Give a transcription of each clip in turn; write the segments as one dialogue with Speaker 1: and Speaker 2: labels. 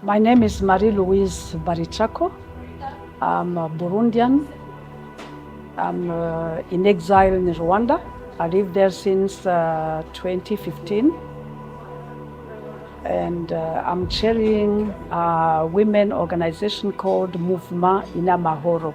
Speaker 1: My name is Louise Baricako. I'm a Burundian. I'm in exile in Rwanda. I lived there since 2015. And I'm chairing a women organization called Mouvement Inamahoro.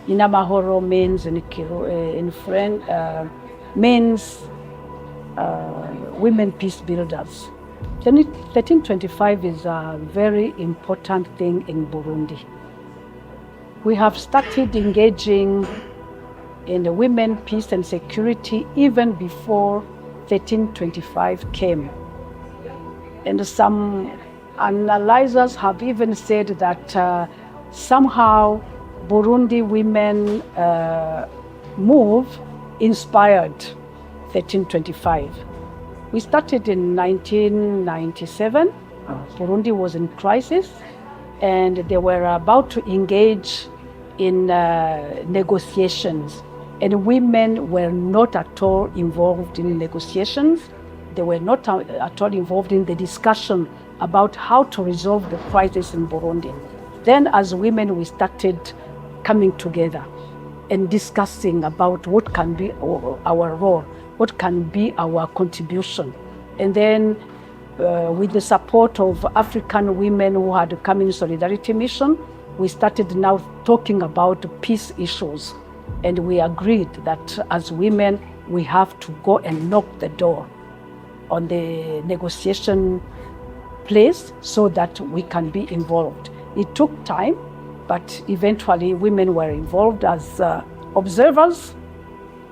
Speaker 1: Inamahoro means in French, means women peace builders. 1325 is a very important thing in Burundi. We have started engaging in the women peace and security even before 1325 came. And some analyzers have even said that somehow Burundi women move inspired 1325. We started in 1997. Burundi was in crisis and they were about to engage in negotiations. And women were not at all involved in negotiations. They were not at all involved in the discussion about how to resolve the crisis in Burundi. Then as women, we started coming together and discussing about what can be our role, what can be our contribution. And then with the support of African women who had come in Solidarity Mission, we started now talking about peace issues. And we agreed that as women, we have to go and knock the door on the negotiation place so that we can be involved. It took time, but eventually women were involved as observers,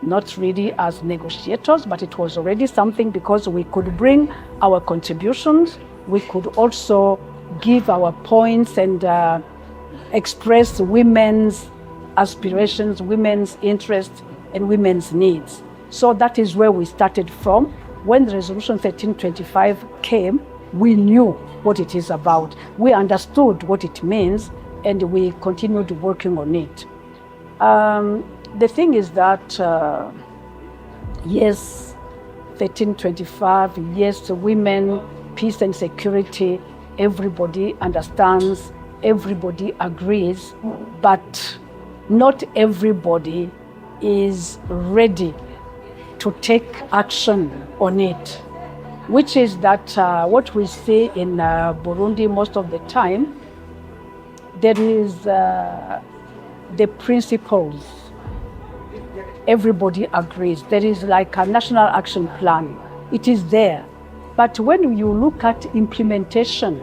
Speaker 1: not really as negotiators, but it was already something because we could bring our contributions. We could also give our points and express women's aspirations, women's interests, and women's needs. So that is where we started from. When the resolution 1325 came, we knew what it is about. We understood what it means, and we continued working on it. The thing is that, yes, 1325, yes, women, peace and security, everybody understands, everybody agrees, but not everybody is ready to take action on it, which is that what we see in Burundi most of the time, there is the principles. Everybody agrees. There is like a national action plan. It is there. But when you look at implementation,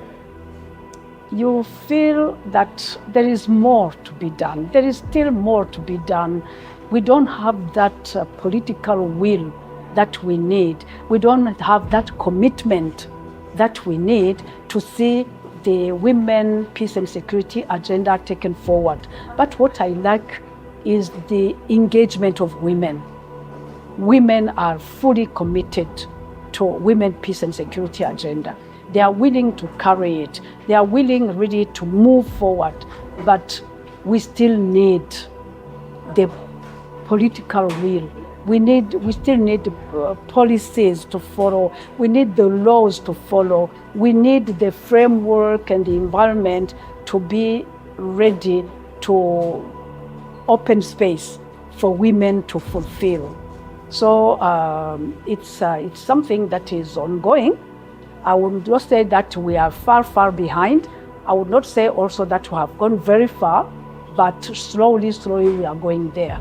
Speaker 1: you feel that there is more to be done. There is still more to be done. We don't have that political will that we need. We don't have that commitment that we need to see the women peace and security agenda taken forward. But what I like is the engagement of women. Women are fully committed to women peace and security agenda. They are willing to carry it. They are willing really to move forward, but we still need the political will. We still need policies to follow. We need the laws to follow. We need the framework and the environment to be ready to open space for women to fulfill. So it's something that is ongoing. I would not say that we are far, far behind. I would not say also that we have gone very far, but slowly we are going there.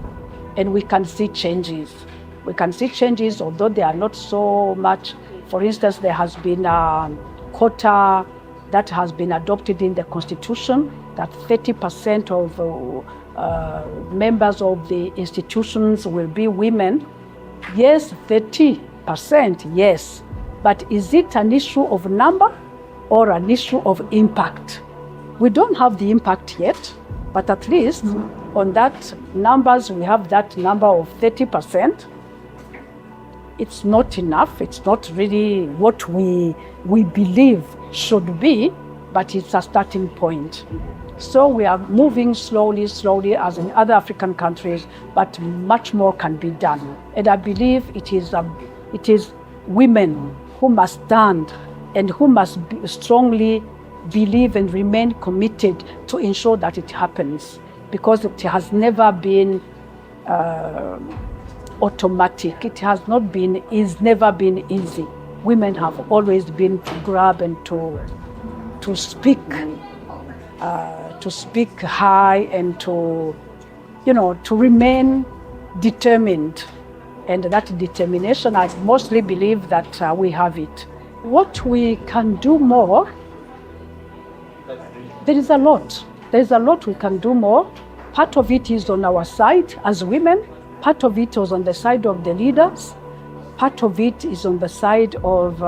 Speaker 1: And we can see changes. We can see changes, although they are not so much. For instance, there has been a quota that has been adopted in the Constitution that 30% of members of the institutions will be women. Yes, 30%, yes. But is it an issue of number or an issue of impact? We don't have the impact yet, but at least on that numbers, we have that number of 30%. It's not enough. It's not really what we believe should be, but it's a starting point. So we are moving slowly as in other African countries, but much more can be done. And I believe it is women who must stand and who must strongly believe and remain committed to ensure that it happens, because it has never been automatic. It has not been, is never been easy. Women have always been to grab and to speak high and to remain determined. And that determination, I mostly believe that we have it. What we can do more, there is a lot. There is a lot we can do more. Part of it is on our side as women. Part of it is on the side of the leaders. Part of it is on the side of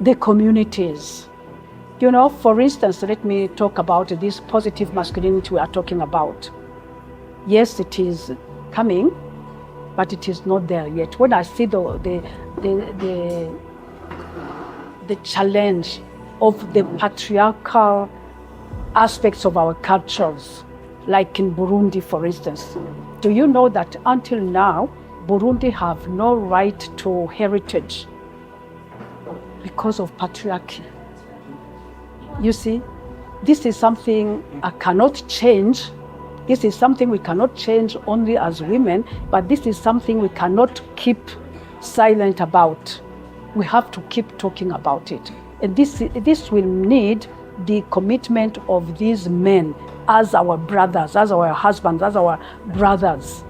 Speaker 1: the communities. For instance, let me talk about this positive masculinity we are talking about. Yes, it is coming, but it is not there yet. When I see the challenge of the patriarchal aspects of our cultures, like in Burundi, for instance, do you know that until now, Burundi have no right to heritage because of patriarchy? You see, this is something I cannot change. This is something we cannot change only as women, but this is something we cannot keep silent about. We have to keep talking about it. And this will need the commitment of these men as our brothers, as our husbands, as our brothers.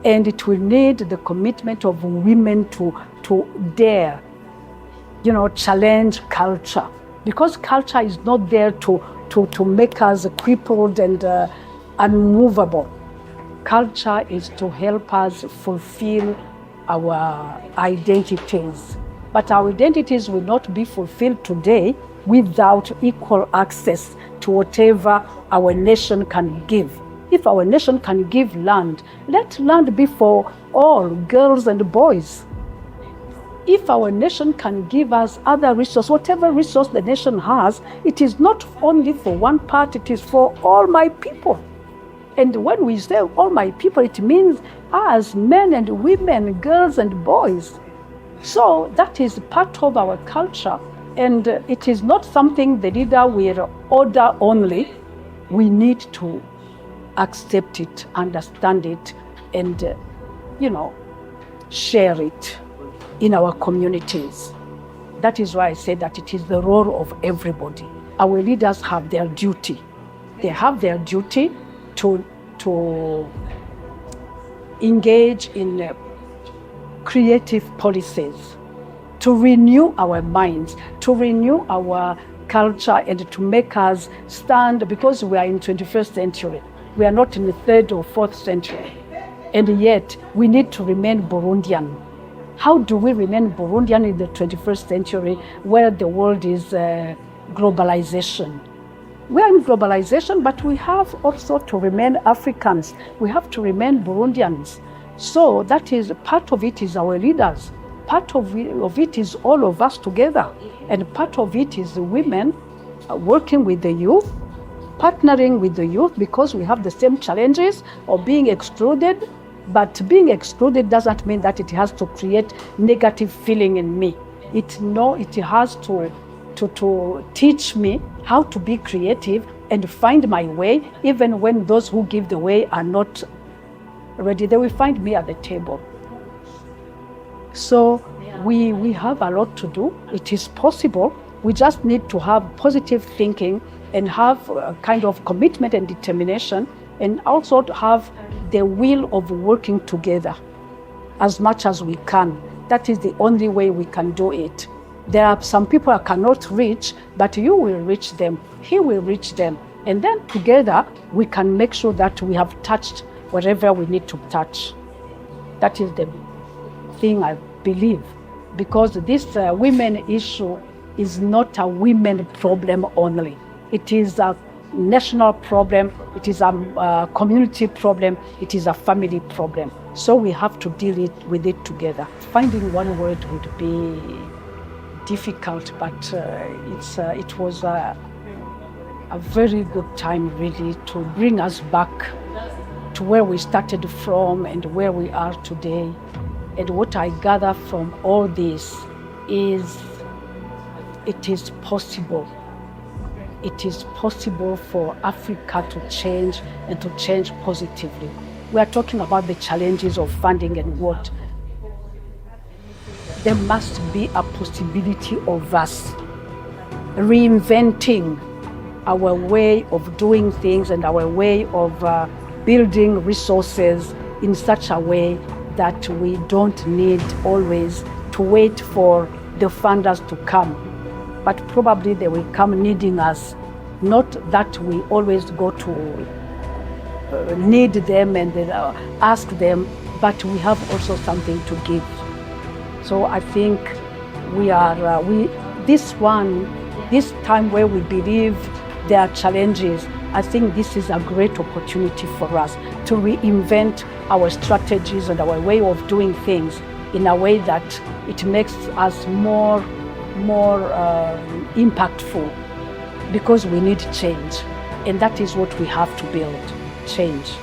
Speaker 1: And it will need the commitment of women to dare, challenge culture. Because culture is not there to make us crippled and unmovable. Culture is to help us fulfill our identities. But our identities will not be fulfilled today without equal access to whatever our nation can give. If our nation can give land, let land be for all, girls and boys. If our nation can give us other resources, whatever resource the nation has, it is not only for one part, it is for all my people. And when we say all my people, it means us, men and women, girls and boys. So that is part of our culture. And it is not something the leader will order only. We need to accept it, understand it, and, share it in our communities. That is why I say that it is the role of everybody. Our leaders have their duty. They have their duty to engage in creative policies, to renew our minds, to renew our culture, and to make us stand, because we are in 21st century. We are not in the 3rd or 4th century. And yet, we need to remain Burundian. How do we remain Burundian in the 21st century where the world is globalization? We are in globalization, but we have also to remain Africans. We have to remain Burundians. So that is, part of it is our leaders. Part of it is all of us together. And part of it is the women working with the youth, partnering with the youth, because we have the same challenges of being excluded. But being excluded doesn't mean that it has to create negative feeling in me. It has to teach me how to be creative and find my way, even when those who give the way are not ready. They will find me at the table. So we have a lot to do. It is possible. We just need to have positive thinking and have a kind of commitment and determination, and also to have the will of working together as much as we can. That is the only way we can do it. There are some people I cannot reach, but you will reach them. He will reach them. And then together we can make sure that we have touched whatever we need to touch. That is the thing I believe. Because this women issue is not a women problem only. It is a national problem, it is a community problem, it is a family problem. So we have to deal with it together. Finding one word would be difficult, but it was a very good time really to bring us back to where we started from and where we are today. And what I gather from all this is it is possible it is possible for Africa to change and to change positively. We are talking about the challenges of funding and what. There must be a possibility of us reinventing our way of doing things and our way of building resources in such a way that we don't need always to wait for the funders to come, but probably they will come needing us, not that we always go to need them and ask them, but we have also something to give. So I think this time where we believe there are challenges, I think this is a great opportunity for us to reinvent our strategies and our way of doing things in a way that it makes us more impactful, because we need change, and that is what we have to build, change.